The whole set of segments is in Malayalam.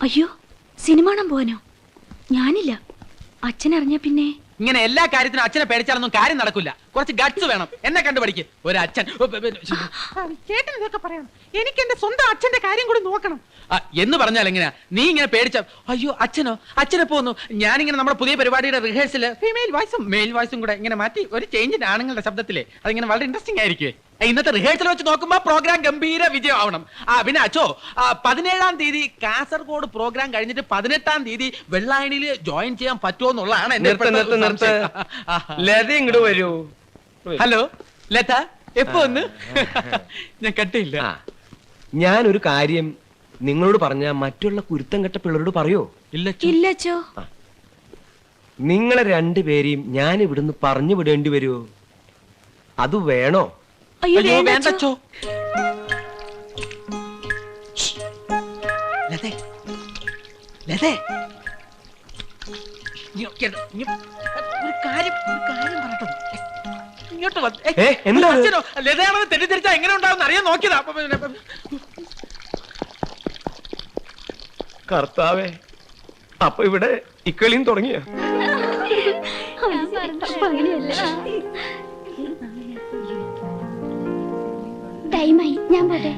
അയ്യോ, സിനിമ കാണാൻ പോവാനോ? ഞാനില്ല. അച്ഛൻ അറിഞ്ഞ പിന്നെ ഇങ്ങനെ എല്ലാ കാര്യത്തിനും അച്ഛനെ പേടിച്ചാലൊന്നും കാര്യം നടക്കില്ല. കുറച്ച് ഗട്സ് വേണം. എന്നെ കണ്ടുപഠിക്ക്. ഒരു അച്ഛൻ ചേട്ടൻ ഇതൊക്കെ പറയണം. എനിക്ക് എന്റെ സ്വന്തം അച്ഛന്റെ കാര്യം കൂടി നോക്കണം എന്ന് പറഞ്ഞാൽ എങ്ങനെയാ? നീ ഇങ്ങനെ പേടിച്ച അയ്യോ അച്ഛനോ? അച്ഛനെ പോന്നു. ഞാനിങ്ങനെ നമ്മുടെ പുതിയ പരിപാടിയുടെ റിഹേഴ്സല് ഫീമെയിൽ വോയിസും മെയിൽ വോയിസും കൂടെ ഇങ്ങനെ മാറ്റി ഒരു ചേഞ്ചിന് ആണുങ്ങളുടെ ശബ്ദത്തിലെ അതിങ്ങനെ വളരെ ഇൻട്രസ്റ്റിംഗ് ആയിരിക്കുവേ. ഇന്നത്തെ റിഹേഴ്സൽ വെച്ച് നോക്കുമ്പോ പ്രോഗ്രാം ഗംഭീര വിജയം ആവണം. പിന്നെ അച്ഛോ 17-ാം തീയതി കാസർഗോഡ് പ്രോഗ്രാം കഴിഞ്ഞിട്ട് 18-ാം തീയതി വെള്ളായണിയിൽ ജോയിൻ ചെയ്യാൻ പറ്റുമോ എന്നുള്ളതാണ് എന്റെ ലത ഇങ്ങോട്ട് വരൂ. ഹലോ ലത, എപ്പോ വന്ന്? ഞാൻ കട്ടില്ല. ഞാനൊരു കാര്യം നിങ്ങളോട് പറഞ്ഞ മറ്റുള്ള കുരുത്തം കെട്ട പിള്ളേരോട് പറയോ? ഇല്ലച്ചോ. നിങ്ങളെ രണ്ടുപേരെയും ഞാൻ ഇവിടുന്ന് പറഞ്ഞു വിടേണ്ടി വരുമോ? അത് വേണോ? അയ്യോ വേണ്ടച്ചോ. ലതേ ലതേ, ഒരു കാര്യം പറയട്ടോ. ഇങ്ങോട്ട് ലതയാണെന്ന് തെറ്റിദ്ധരിച്ചാ എങ്ങനെ ഉണ്ടാവും അറിയാൻ നോക്കിയതാ. കർത്താവേ, അപ്പൊ ഇവിടെ ഇക്കളിയും തുടങ്ങിയ ടൈമായി, ഞാൻ പോട്ടെ.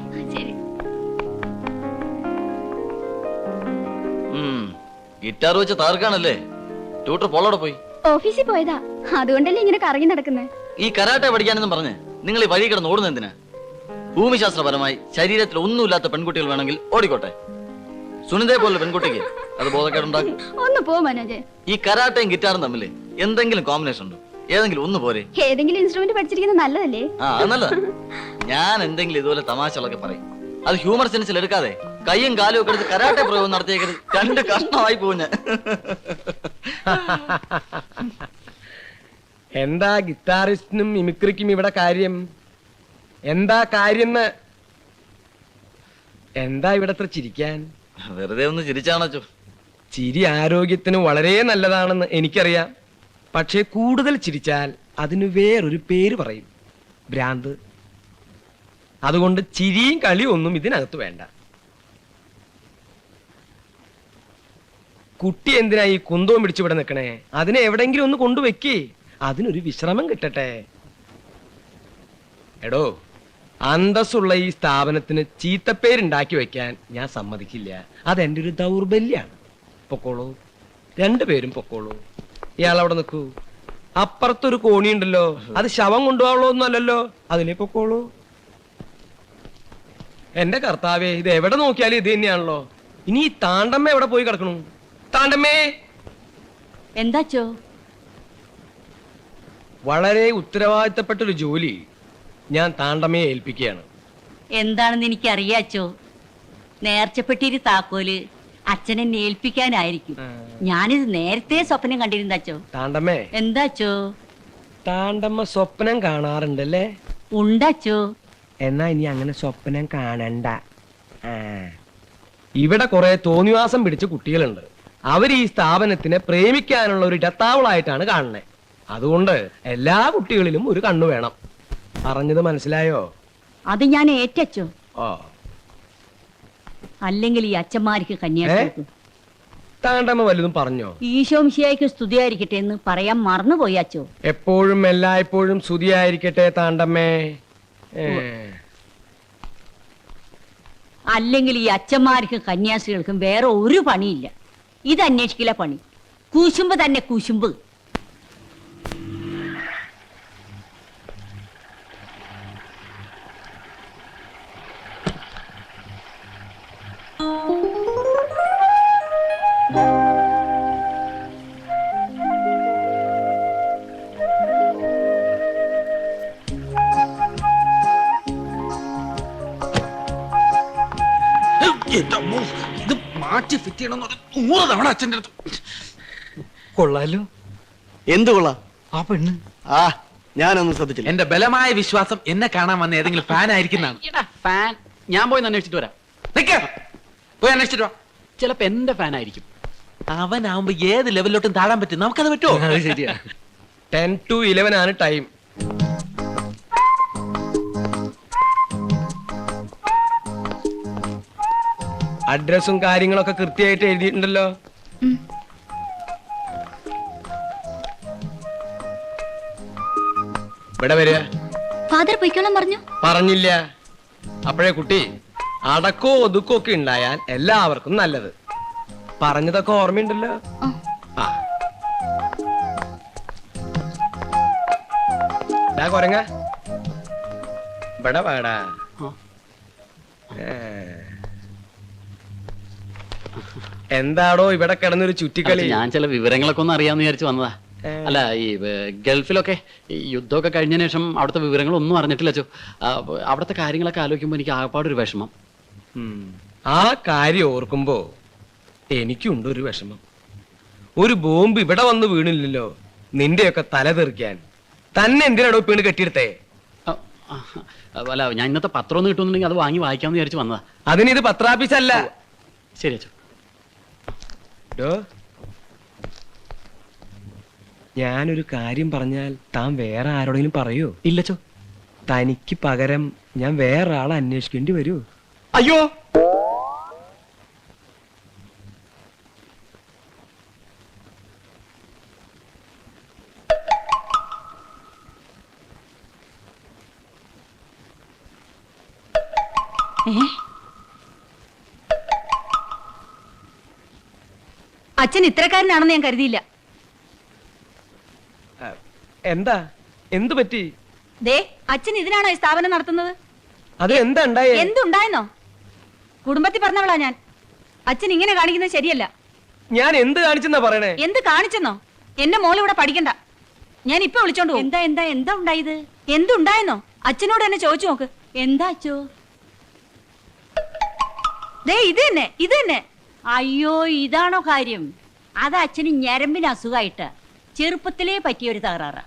ഗിറ്റാർ വെച്ച് താർക്കാണല്ലേ? ട്യൂട്ടർ പോളോടെ പോയി ഓഫീസിൽ പോയതാ, അതുകൊണ്ടല്ലേ ഇങ്ങനെ കറങ്ങി നടക്കുന്നത്. ഈ കരാട്ടെ പഠിക്കാനെന്നും പറഞ്ഞ് നിങ്ങൾ ഈ വഴി കിടന്ന് ഓടുന്ന എന്തിനാ? ഭൂമിശാസ്ത്രപരമായി ശരീരത്തിൽ ഒന്നുമില്ലാത്ത പെൺകുട്ടികൾ വേണമെങ്കിൽ ഓടിക്കോട്ടെ. സുനിതയെ പോലുള്ള പെൺകുട്ടിക്ക് അത് ബോധക്കേടുണ്ടാക്കും. ഒന്ന് പോ മനോജ്. ഈ കരാട്ടയും ഗിറ്റാറും തമ്മിൽ എന്തെങ്കിലും കോമ്പിനേഷൻ ഉണ്ടോ? ഏതെങ്കിലും ഒന്ന് പോരെ? ഏതെങ്കിലും ഇൻസ്ട്രുമെന്റ് പഠിച്ചിരിക്കുന്നത് നല്ലതല്ലേ? അത് നല്ലതാ. ഞാൻ എന്തെങ്കിലും ഇതുപോലെ തമാശകളൊക്കെ പറയും. അത് ഹ്യൂമർ സെൻസിൽ എടുക്കാതെ കയ്യും കാലും ഒക്കെ എടുത്ത് കരാട്ടെ പ്രയോഗം നടത്തിയേക്കരുത്. രണ്ട് കഷ്ണമായി പോഞ്ഞ. എന്താ ഗിറ്റാറിസ്റ്റിനും മിമിക്രിക്കും ഇവിടെ കാര്യം? എന്താ കാര്യം? എന്താ ഇവിടെ അത്ര ചിരിക്കാൻ? വെറുതെ ഒന്ന് ചിരിച്ചാണോ? ചിരി ആരോഗ്യത്തിന് വളരെ നല്ലതാണെന്ന് എനിക്കറിയാം. പക്ഷേ കൂടുതൽ ചിരിച്ചാൽ അതിന് വേറൊരു പേര് പറയും, ഭ്രാന്ത്. അതുകൊണ്ട് ചിരിയും കളിയും ഒന്നും ഇതിനകത്ത് വേണ്ട. കുട്ടി എന്തിനാ ഈ കുന്തവും പിടിച്ചിവിടെ നിൽക്കണേ? അതിനെ എവിടെങ്കിലും ഒന്ന് കൊണ്ടുവെക്കേ, അതിനൊരു വിശ്രമം കിട്ടട്ടെ. എടോ, അന്തസ്സുള്ള ഈ സ്ഥാപനത്തിന് ചീത്തപ്പേരുണ്ടാക്കി വെക്കാൻ ഞാൻ സമ്മതിക്കില്ല. അതെന്റെ ഒരു ദൗർബല്യാണ്. പൊക്കോളൂ, രണ്ടുപേരും പൊക്കോളൂ. ഇയാളവിടെ നിൽക്കൂ. അപ്പുറത്തൊരു കോണിയുണ്ടല്ലോ, അത് ശവം കൊണ്ടുപോകാനുള്ള ഒന്നും അല്ലല്ലോ, അതിലേ പൊക്കോളൂ. എന്റെ കർത്താവേ, ഇത് എവിടെ നോക്കിയാലും ഇത് തന്നെയാണല്ലോ. ഇനി ഈ താണ്ടമ്മ എവിടെ പോയി കിടക്കണു? താണ്ടമ്മേ! എന്താച്ചോ? വളരെ ഉത്തരവാദിത്തപ്പെട്ടൊരു ജോലി ഞാൻ താണ്ടമ്മയെ ഏൽപ്പിക്കുകയാണ്. എന്താണെന്ന് എനിക്ക് അറിയാച്ചോ. നേർച്ചപ്പെട്ടിരി താക്കോല് അച്ഛനെ ഏൽപ്പിക്കാനായിരിക്കും. ഞാനിത് നേരത്തെ സ്വപ്നം കണ്ടിരുന്നാച്ചോ. താണ്ടമ്മേ! എന്താച്ചോ? താണ്ടമ്മ സ്വപ്നം കാണാറുണ്ടല്ലേ? ഉണ്ടാച്ചോ. എന്നാ ഇനി അങ്ങനെ സ്വപ്നം കാണണ്ട. ഇവിടെ കുറെ തോന്നിവാസം പിടിച്ച കുട്ടികളുണ്ട്. അവർ ഈ സ്ഥാപനത്തിനെ പ്രേമിക്കാനുള്ള ഒരു ഇടത്താവളായിട്ടാണ് കാണുന്നത്. അതുകൊണ്ട് എല്ലാ കുട്ടികളിലും ഒരു കണ്ണു വേണം. പറഞ്ഞത് മനസ്സിലായോ? അത് ഞാൻ ഏറ്റച്ചോ. ഓ, അല്ലെങ്കിൽ ഈ അച്ഛന്മാർക്ക് കന്യാസ്ത്രീ താണ്ടമ്മ വലുതും പറഞ്ഞോ? ഈശോംശിയായിക്ക് സ്തുതിയായിരിക്കട്ടെ എന്ന് പറയാൻ മറന്നുപോയാച്ചോ. എപ്പോഴും എല്ലായ്പ്പോഴും സ്തുതിയായിരിക്കട്ടെ താണ്ടമ്മേ. അല്ലെങ്കിൽ ഈ അച്ഛന്മാർക്കും കന്യാസ്ത്രീകൾക്കും വേറെ ഒരു പണിയില്ല. ഇത് അന്വേഷിക്കില്ല പണി. കൂശുമ്പ് തന്നെ കൂശുമ്പ്. ഇത് മാറ്റി ഫിറ്റ് ചെയ്യണമെന്ന് 100 തവണ അച്ഛൻ്റെ അടുത്ത്. കൊള്ളാലോ. എന്ത് കൊള്ളാം? ആ പെണ്ണ് ഞാനൊന്നും ശ്രദ്ധിച്ചില്ല. എന്റെ ബലമായ വിശ്വാസം എന്നെ കാണാൻ വന്ന ഏതെങ്കിലും ഫാൻ ആയിരിക്കുന്നതാണ്. ഫാൻ ഞാൻ പോയി അന്വേഷിച്ചിട്ട് വരാം. പോയി അന്വേഷിച്ചിട്ട് വാ. ചിലപ്പോ എന്റെ ഫാൻ ആയിരിക്കും. അവനാവുമ്പോ ഏത് ലെവലിലോട്ടും താഴാൻ പറ്റും. നമുക്കത് പറ്റുമോ? ശരിയാ. 10 to 11 ആണ് ടൈം. അഡ്രസ്സും കാര്യങ്ങളൊക്കെ കൃത്യമായിട്ട് എഴുതിയിട്ടുണ്ടല്ലോ. ഉം. ഇവിടെ വരിക. ഫാദർ പൊയ്ക്കോളാൻ പറഞ്ഞു. പറഞ്ഞില്ല. അപ്പോഴേ കുട്ടി, അടക്കോ ഒതുക്കോ ഒക്കെ ഉണ്ടായാൽ എല്ലാവർക്കും നല്ലത്. പറഞ്ഞതൊക്കെ ഓർമ്മയുണ്ടല്ലോ. ആ. ആ കൊരങ്ങ ഇവിടെ വാടാ. എന്താടോ ഇവിടെ കിടന്നൊരു ചുറ്റിക്കളി? ഞാൻ ചില വിവരങ്ങളൊക്കെ ഒന്ന് അറിയാമെന്ന് വിചാരിച്ചു വന്നതാ. അല്ല, ഈ ഗൾഫിലൊക്കെ ഈ യുദ്ധമൊക്കെ കഴിഞ്ഞതിന് ശേഷം അവിടുത്തെ വിവരങ്ങളൊന്നും അറിഞ്ഞിട്ടില്ല അച്ചോ. അവിടുത്തെ കാര്യങ്ങളൊക്കെ ആലോചിക്കുമ്പോൾ എനിക്ക് ആകപ്പാടൊരു വിഷമം. ആ കാര്യം ഓർക്കുമ്പോ എനിക്കുണ്ട് ഒരു വിഷമം. ഒരു ബോംബ് ഇവിടെ വന്ന് വീണില്ലല്ലോ നിന്റെയൊക്കെ തല തെറിക്കാൻ. തന്നെ എന്തിനാടോ വീണ് കെട്ടിയെടുത്തേ? അല്ല, ഞാൻ ഇന്നത്തെ പത്രം ഒന്ന് കിട്ടുന്നുണ്ടെങ്കിൽ അത് വാങ്ങി വായിക്കാമെന്ന് വിചാരിച്ചു വന്നതാ. അതിനിത് പത്രാഫീസല്ല. ശരി അച്ചോ. ഞാനൊരു കാര്യം പറഞ്ഞാൽ താൻ വേറെ ആരോടെങ്കിലും പറയോ? ഇല്ലച്ചോ. തനിക്ക് പകരം ഞാൻ വേറെ ആളെ അന്വേഷിക്കേണ്ടി വരുമോ? അയ്യോ, അച്ഛൻ ഇത്രക്കാരനാണെന്ന് ഞാൻ കരുതിയില്ല. എന്താ? എന്തു പറ്റി? ദേ, അച്ഛൻ ഇതിനാണോ ഈ സ്ഥാപനം നടത്തുന്നത്? അത് എന്താ ഉണ്ടായേ? എന്തുണ്ടായെന്നോ? കുടുംബത്തിൽ പറഞ്ഞവളാ ഞാൻ. അച്ഛൻ ഇങ്ങനെ കാണിക്കുന്നത് ശരിയല്ല. ഞാൻ എന്ത് കാണിച്ചെന്നാ പറയണേ? എന്ത് കാണിച്ചെന്നോ? എന്റെ മോൾ ഇവിടെ പഠിക്കണ്ട. ഞാൻ ഇപ്പൊ വിളിച്ചോണ്ട് പോകും. എന്താ എന്താ എന്താ ഉണ്ടായത്? എന്തുണ്ടായെന്നോ? അച്ഛനോട് എന്നെ ചോദിച്ചു നോക്ക്. എന്താ അച്ചോ? ദേ, ഇത് തന്നെ. അയ്യോ, ഇതാണോ കാര്യം? അത് അച്ഛന് ഞരമ്പിന് അസുഖമായിട്ട് ചെറുപ്പത്തിലേ പറ്റിയൊരു തകരാറ്.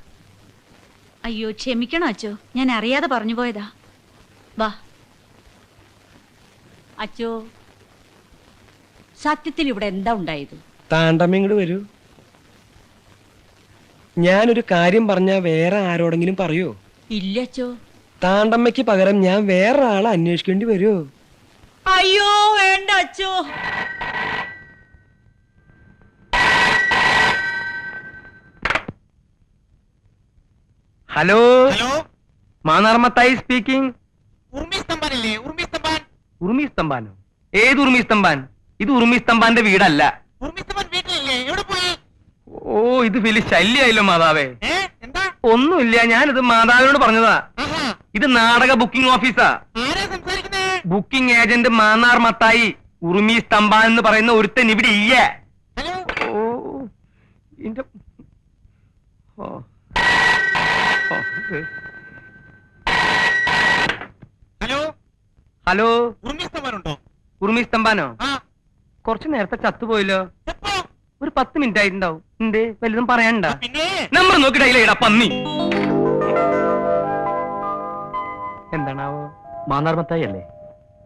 അയ്യോ, ക്ഷമിക്കണം അച്ചോ, ഞാൻ അറിയാതെ പറഞ്ഞു പോയതാ. വാ അച്ചോ, സത്യത്തിൽ ഇവിടെ എന്താ ഉണ്ടായത്? താണ്ടമ്മ ഇങ്ങോട്ട് വരൂ. ഞാനൊരു കാര്യം പറഞ്ഞാ വേറെ ആരോടെങ്കിലും പറയോ? ഇല്ല അച്ചോ. താണ്ടമ്മയ്ക്ക് പകരം ഞാൻ വേറെ ആളെ അന്വേഷിക്കേണ്ടി വരുമോ? അയ്യോ, വേണ്ട അച്ചോ. ഹലോ, മാനാർമത്തായി സ്പീക്കിംഗ്. ഉറുമിസ്തംബാനോ? ഏത് ഉറുമിസ്തംബാൻ? ഇത് ഉറുമിസ്തംബാന്റെ വീടല്ല. ഓ, ഇത് വലിയ ശല്യായല്ലോ മാതാവേ. ഒന്നുമില്ല, ഞാനിത് മാതാവിനോട് പറഞ്ഞതാ. ഇത് നാടക ബുക്കിംഗ് ഓഫീസാ. Booking agent Mannar Mathai. ഉറുമി സ്തംഭാൻ എന്ന് പറയുന്ന ഒരുത്തൻ ഇവിടെ ഇല്ല. ഓ, ഇന്റെ ഹലോ, ഉറുമി സ്തംഭാനോ? കുറച്ചു നേരത്തെ ചത്തുപോയല്ലോ. ഒരു 10 മിനിറ്റ് ആയിട്ടുണ്ടാവും. എന്തേ, വലുതും പറയാനുണ്ടോ? നമ്പർ നോക്കിയിട്ടാ പന്നി. എന്താണാവോ? മാന്നാർമത്തായി അല്ലേ?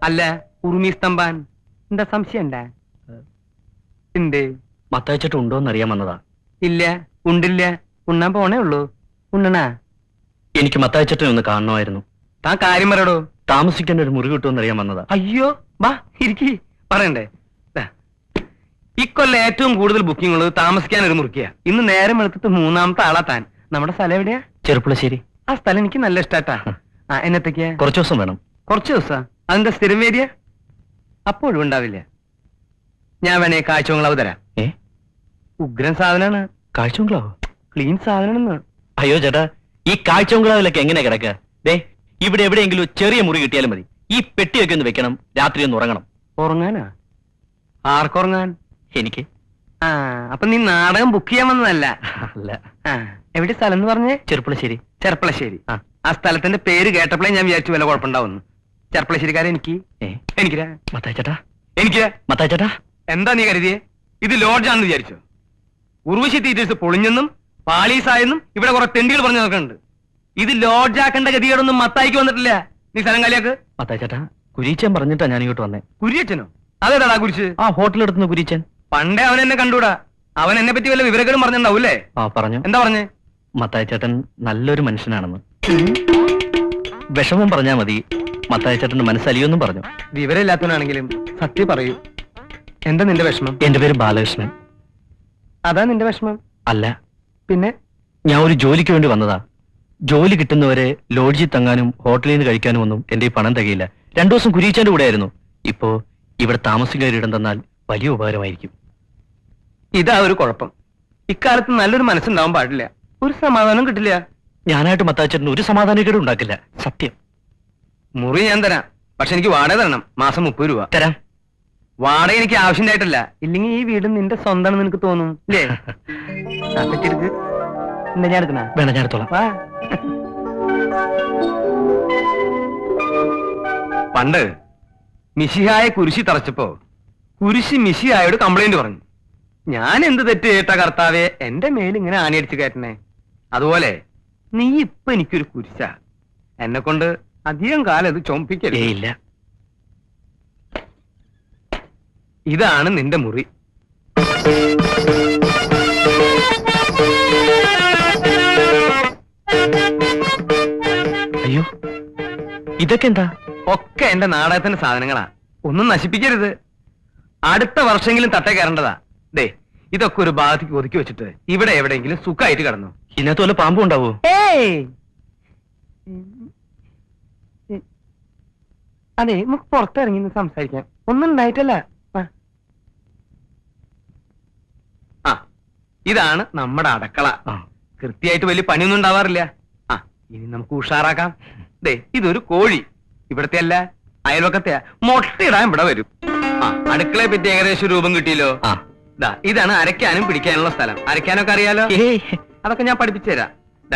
അല്ല, ഉറുമി സ്തംഭാൻ. എന്താ സംശയം? എന്തേ? മത്തായിച്ചിട്ട് ഉണ്ടോന്ന് അറിയാൻ വന്നതാ. ഇല്ല, ഉണ്ടില്ല. ഉണ്ണാൻ പോണേ ഉള്ളൂ. ഉണ്ണണാ? എനിക്ക് മത്തായിച്ചിട്ടിനെ ഒന്ന് കാണണമായിരുന്നു. താൻ കാര്യം പറയടോ. താമസിക്കാൻ ഒരു മുറി കിട്ടുമെന്ന് അറിയാൻ വന്നതാ. അയ്യോ, വാ ഇരിക്കി. പറയണ്ടേ? ഇക്കൊല്ലം ഏറ്റവും കൂടുതൽ ബുക്കിംഗ് ഉള്ളത് താമസിക്കാൻ ഒരു മുറിക്കുക. ഇന്ന് നേരം വെളുത്തിട്ട് 3ാമത്തെ ആളാ താൻ. നമ്മുടെ സ്ഥലം എവിടെയാ? ചെറുപ്പുളശ്ശേരി. ആ സ്ഥലം എനിക്ക് നല്ല ഇഷ്ടാട്ടാ. എന്നത്തേക്കാ? കുറച്ചു ദിവസം വേണം. കുറച്ചു ദിവസം? അതിന്റെ സ്ഥിരം വേദിയ? അപ്പൊ ഒഴിവുണ്ടാവില്ല. ഞാൻ വേണേ കാഴ്ചകളവ് തരാം. ഉഗ്രൻ സാധനാണ്. കാഴ്ചകളാവോ? ക്ലീൻ സാധനം. അയ്യോ ചേട്ടാ, ഈ കാഴ്ചകളവിലൊക്കെ എങ്ങനെ കിടക്കുക? ദേ, ഇവിടെ എവിടെയെങ്കിലും ചെറിയ മുറി കിട്ടിയാലും മതി. ഈ പെട്ടിയൊക്കെ ഒന്ന് വെക്കണം, രാത്രി ഒന്ന് ഉറങ്ങണം. ഉറങ്ങാനാ? ആർക്കുറങ്ങാൻ? എനിക്ക്. ആ, അപ്പൊ നീ നാടകം ബുക്ക് ചെയ്യാൻ വന്നതല്ല? അല്ല. എവിടെ സ്ഥലം എന്ന് പറഞ്ഞേ? ചെറുപ്പുളശ്ശേരി. ചെർപ്പളശ്ശേരി. ആ സ്ഥലത്തിന്റെ പേര് കേട്ടപ്പോഴേ ഞാൻ വിചാരിച്ചു വല്ല കുഴപ്പമുണ്ടാവുന്നു. ചെർപ്പളശ്ശേരിക്കാരൻ എനിക്ക്. എനിക്കിരാ മത്തായി ചേട്ടാ. എനിക്ക് മത്തായി ചേട്ടാ. എന്താ നീ കരുതിയേ? ഇത് ലോഡ്ജാണെന്ന് വിചാരിച്ചോ? ഉർവശി തീറ്റേഴ്സ് പൊളിഞ്ഞെന്നും പാളീസായെന്നും ഇവിടെ കുറെ തെണ്ടികൾ പറഞ്ഞു നോക്കുന്നുണ്ട്. ഇത് ലോഡ്ജാക്കേണ്ട ഗതികേടൊന്നും മത്തായിക്ക് വന്നിട്ടില്ല. നീ സ്ഥലം കാലിയാക്ക്. മത്തായി ചേട്ടാ, കുരീച്ചൻ പറഞ്ഞിട്ടാ ഞാൻ ഇങ്ങോട്ട് വന്നേ. കുരിയച്ചനോ? അതേതാടാ കുരിച്ച്? ആ ഹോട്ടലെടുത്തുന്ന കുരീച്ചൻ. പണ്ടേ അവൻ എന്നെ കണ്ടൂടാ. അവൻ എന്നെ പറ്റി വല്ല വിവരങ്ങളും പറഞ്ഞിട്ടുണ്ടാവൂല്ലേ? ആ, പറഞ്ഞു. എന്താ പറഞ്ഞേ? മത്തായി ചേട്ടൻ നല്ലൊരു മനുഷ്യനാണെന്ന്. വിഷമം പറഞ്ഞാ മതി, മത്തായിച്ചേട്ടന്റെ മനസ്സലിയൊന്നും പറഞ്ഞു. വിവരമില്ലാത്തവനാണെങ്കിലും സത്യം പറയൂ. എന്താ നിന്റെ വിഷമം? എന്റെ പേര് ബാലകൃഷ്ണൻ. അതാ നിന്റെ വിഷമം? അല്ല, പിന്നെ? ഞാൻ ഒരു ജോലിക്ക് വേണ്ടി വന്നതാ. ജോലി കിട്ടുന്നവരെ ലോഡ്ജിൽ തങ്ങാനും ഹോട്ടലിൽ നിന്ന് കഴിക്കാനും ഒന്നും എന്റെ ഈ പണം തികയില്ല. 2 ദിവസം കുരിയിച്ചാന്റെ കൂടെ ആയിരുന്നു. ഇപ്പോ ഇവിടെ താമസിക്കാൻ ഇടം തന്നാൽ വലിയ ഉപകാരമായിരിക്കും. ഇതാ ഒരു കുഴപ്പം. ഇക്കാലത്ത് നല്ലൊരു മനസ്സുണ്ടാവാൻ പാടില്ല. ഒരു സമാധാനം കിട്ടില്ല. ഞാനായിട്ട് മത്തായിച്ചേട്ടന് ഒരു സമാധാനക്കേട് ഉണ്ടാക്കില്ല, സത്യം. മുറി ഞാൻ തരാം, പക്ഷെ എനിക്ക് വാടക തരണം. മാസം 30 രൂപ തരാം. വാടക എനിക്ക് ആവശ്യമായിട്ടല്ല. ഇല്ലെങ്കിൽ ഈ വീട് നിന്റെ സ്വന്തമാണെന്ന് നിനക്ക് തോന്നും അല്ലേ? എന്താ ഞാൻ എടുക്കണ? വേണം, ഞാൻ എടുത്തോളാം. പണ്ട് മിശിഹായ കുരിശി തറച്ചപ്പോ കുരിശി മിശിഹായോട് കംപ്ലൈന്റ് പറഞ്ഞു. ഞാൻ എന്ത് തെറ്റ് കേട്ട കർത്താവെ എന്റെ മേൽ ഇങ്ങനെ ആനയടിച്ചു കയറ്റണേ? അതുപോലെ നീ ഇപ്പൊ എനിക്കൊരു കുരിശ. എന്നെ കൊണ്ട് അധികം കാലം ഇത് ചുമപ്പിക്കല്ലേ? ഇല്ല. ഇതാണ് നിന്റെ മുറി. അയ്യോ, ഇതൊക്കെ എന്താ? ഒക്കെ എന്റെ നാടകത്തിന്റെ സാധനങ്ങളാ. ഒന്നും നശിപ്പിക്കരുത്. അടുത്ത വർഷമെങ്കിലും തട്ടേ കയറേണ്ടതാ. ദേ, ഇതൊക്കെ ഒരു ഭാഗത്തേക്ക് ഒതുക്കി വെച്ചിട്ട് ഇവിടെ എവിടെയെങ്കിലും സുഖമായിട്ട് കിടന്നു. ഇതിനകത്ത് വല്ല പാമ്പും ഉണ്ടാവോ? അതെ, നമുക്ക് പുറത്തിറങ്ങി സംസാരിക്കാം. ഒന്നും ഉണ്ടായിട്ടല്ല. ആ, ഇതാണ് നമ്മുടെ അടുക്കള. കൃത്യമായിട്ട് വലിയ പണിയൊന്നും ഉണ്ടാവാറില്ല. ആ, ഇനി നമുക്ക് ഉഷാറാക്കാം. ദേ, ഇതൊരു കോഴി. ഇവിടത്തെ അല്ല, അയൽവക്കത്തെ. മുട്ടയിടാൻ ഇവിടെ വരും. ആ, അടുക്കളയെ പറ്റി ഏകദേശം രൂപം കിട്ടിയല്ലോ. ഇതാണ് അരയ്ക്കാനും പിടിക്കാനുള്ള സ്ഥലം. അരയ്ക്കാനൊക്കെ അറിയാലോ? അതൊക്കെ ഞാൻ പഠിപ്പിച്ചു തരാം.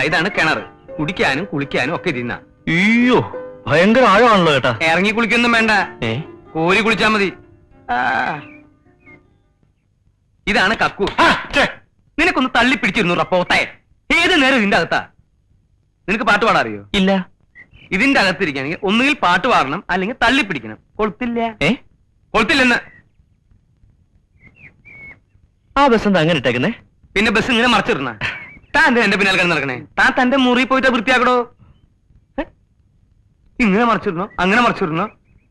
ഇതാണ് കിണർ. കുടിക്കാനും കുളിക്കാനും ഒക്കെ ഇരുന്ന. അയ്യോ, ഭയങ്കര ആഴമാണല്ലോ ചേട്ടാ. ഇറങ്ങി കുളിക്കൊന്നും വേണ്ട, കോരി കുളിച്ചാ മതി. ഇതാണ് കക്കു. നിനക്കൊന്ന് തള്ളി പിടിച്ചിരുന്നു റപ്പോത്തെ. ഏത് നേരം ഇതിന്റെ അകത്താ. നിനക്ക് പാട്ട് പാടാൻ അറിയോ? ഇല്ല. ഇതിന്റെ അകത്തിരിക്കുകയാണെങ്കിൽ ഒന്നുകിൽ പാട്ട് പാടണം, അല്ലെങ്കിൽ തള്ളി പിടിക്കണം. കൊളുത്തില്ല? കൊളുത്തില്ലെന്ന്. ആ ബസ് എന്താ അങ്ങനെ ഇട്ടേക്കുന്നേ? പിന്നെ ബസ് ഇങ്ങനെ മറച്ചിടണ. താൻ എന്താ എന്റെ പിന്നാലെ നടക്കണേ? താൻ തന്റെ മുറി പോയിട്ട് വൃത്തിയാക്കടോ. ഇങ്ങനെ മറച്ചിടണോ അങ്ങനെ മറച്ചിടണോ?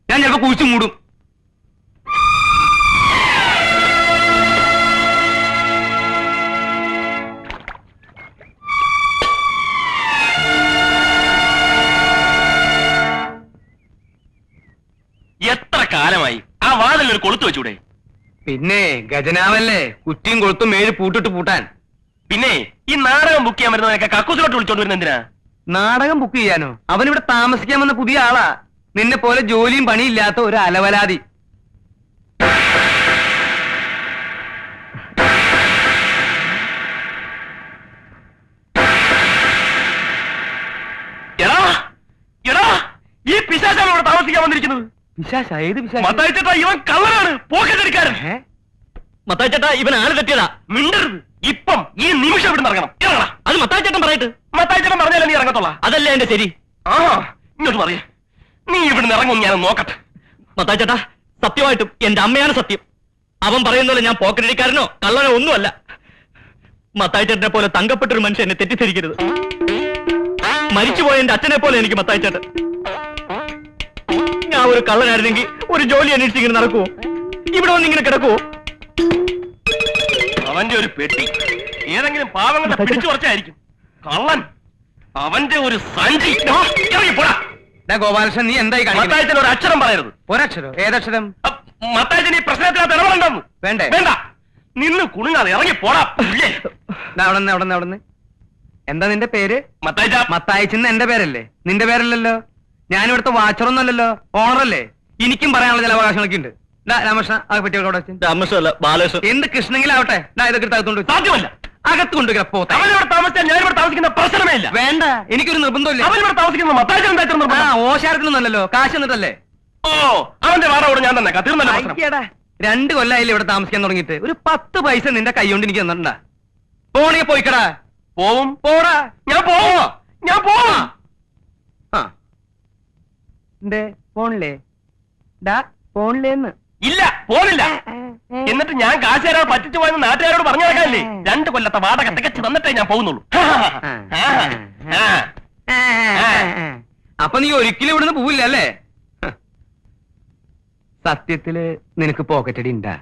ഞാൻ ചിലപ്പോ കുഴിച്ചു മൂടും. എത്ര കാലമായി ആ വാതിൽ ഒരു കൊളുത്ത് വെച്ചൂടെ? പിന്നെ ഗജനാവല്ലേ, കുറ്റിയും കൊളുത്തും 7 പൂട്ടിട്ട് പൂട്ടാൻ. പിന്നെ ഈ നാടകം ബുക്ക് ചെയ്യാൻ വരുന്നവനൊക്കെ കക്കൂസിലോട്ട് വിളിച്ചോണ്ട് വരുന്ന എന്തിനാ? നാടകം ബുക്ക് ചെയ്യാനോ? അവനിവിടെ താമസിക്കാൻ വന്ന പുതിയ ആളാ. നിന്നെ പോലെ ജോലിയും പണിയില്ലാത്ത ഒരു അലവലാതി. എടാ എടാ, ഈ പിശാചാണ് ഇവിടെ താമസിക്കാൻ വന്നിരിക്കുന്നത്. പിശാച? ഏത് പിശാച? മത്തായിച്ചേട്ടാ, ഇവൻ കള്ളനാണ്, പോക്കറ്റടിക്കാരൻ. മത്തായിച്ചേട്ടാ, ഇവൻ ആള് തെറ്റിയതാ. മിണ്ടരുത്. ഇപ്പം ഈ നിമിഷം ഇവിടെ ഇറങ്ങണം. ഇറങ്ങണം. അത് മത്തായിച്ചേട്ടൻ പറയട്ടെ. മത്തായിച്ചേട്ടൻ പറഞ്ഞാലേ നീ ഇറങ്ങത്തോളാ. അതല്ലേ എന്റെ ശരി. ആ, ഇങ്ങോട്ട് പറയേ. നീ ഇവിടുന്ന് ഇറങ്ങും, ഞാൻ നോക്കട്ടെ. മത്തായിച്ചേട്ടാ, സത്യമായിട്ടും എന്റെ അമ്മയാണ് സത്യം. അവൻ പറയുന്നല്ലോ ഞാൻ പോക്കറ്റടിക്കാരനോ കള്ളനോ ഒന്നുമല്ല. മത്തായിച്ചേട്ടനെ പോലെ തങ്കപ്പെട്ടൊരു മനുഷ്യൻ എന്നെ തെറ്റിദ്ധരിക്കരുത്. മരിച്ചുപോയ എന്റെ അച്ഛനെ പോലെ എനിക്ക് മത്തായിച്ചേട്ടൻ. ഞാൻ ഒരു കള്ളനായിരുന്നെങ്കിൽ ഒരു ജോലി അന്വേഷിച്ച് ഇങ്ങനെ നടക്കുവോ? ഇവിടെ വന്ന് ഇങ്ങനെ കിടക്കുവോ? അവന്റെ ഒരു പെട്ടി ഏതെങ്കിലും പാവങ്ങളെ പിടിച്ചു കുറച്ചായിരിക്കും. കള്ളൻ. അവന്റെ ഒരു സഞ്ചി. ഇറങ്ങിപ്പോടാ. ഗോപാലകൃഷ്ണൻ, നീ എന്തായി കാണിക്കുന്നത്? മത്തായിച്ചൻ ഒരു അക്ഷരം പറയരുത്. ഒരക്ഷരോ? ഏതക്ഷരം? മത്തായിച്ചൻ ഈ പ്രശ്നത്തിനകത്ത് ഇടപെടണ്ടെന്ന്. വേണ്ടേ? വേണ്ട. നിന്ന് കുണുങ്ങാതെ ഇറങ്ങി പോടാ. അവിടെ എന്താ നിന്റെ പേര്? മത്തായിച്ച. മത്തായിച്ചെന്ന് എന്റെ പേരല്ലേ? നിന്റെ പേരല്ലല്ലോ. ഞാനിവിടുത്തെ വാച്ചറൊന്നല്ലല്ലോ, ഓണറല്ലേ. എനിക്കും പറയാനുള്ള ചില അവകാശങ്ങളൊക്കെ ഉണ്ട്. രാമകൃഷ്ണ, ആ പെട്ടികളോടെ രാമകൃഷ്ണല്ല, ബാലകൃഷ്ണൻ. എന്ത് കൃഷ്ണങ്കിലാവട്ടെ. ഇതൊക്കെ അകത്തോണ്ട് സാധ്യമല്ല. അകത്ത് കൊണ്ടുവരാ. അവനിവിടെ താമസിച്ചാൽ ഞാനിവിടെ താമസിക്കുന്ന പ്രശ്നമേ ഇല്ല. വേണ്ട, എനിക്കൊരു നിർബന്ധമില്ല. അവനിവിടെ താമസിക്കുന്ന മത്തായിച്ചൻ എന്താ? ഓശാരത്തിനൊന്നല്ലോ, കാശ് എന്നിട്ടല്ലേ. ഓ, അവന്റെ വാടക ഞാൻ തന്നെ തീർന്നല്ലോ. 2 കൊല്ലായില്ലേ ഇവിടെ താമസിക്കാൻ തുടങ്ങിയിട്ട്. ഒരു 10 പൈസ നിന്റെ കൈ കൊണ്ട് എനിക്ക് തന്നിട്ടുണ്ടാ? പോണെങ്കിൽ പോയിക്കടാ. പോവും. പോടാ. ഞാൻ പോവോ? ഞാൻ പോവാ. പോണില്ലേ? പോണില്ലേന്ന്? ഇല്ല, പോണില്ല. എന്നിട്ട് ഞാൻ കാശ് തരാൻ പറ്റിച്ചു പോയെന്ന് നാട്ടുകാരോട് പറഞ്ഞു നടക്കാനല്ലേ? 2 കൊല്ലത്തെ വാടക തികച്ചു തന്നിട്ടേ ഞാൻ പോകുന്നുള്ളൂ. അപ്പൊ നീ ഒരിക്കലും ഇവിടുന്ന് പോവില്ല അല്ലേ? സത്യത്തില് നിനക്ക് പോക്കറ്റടി ഉണ്ടാ?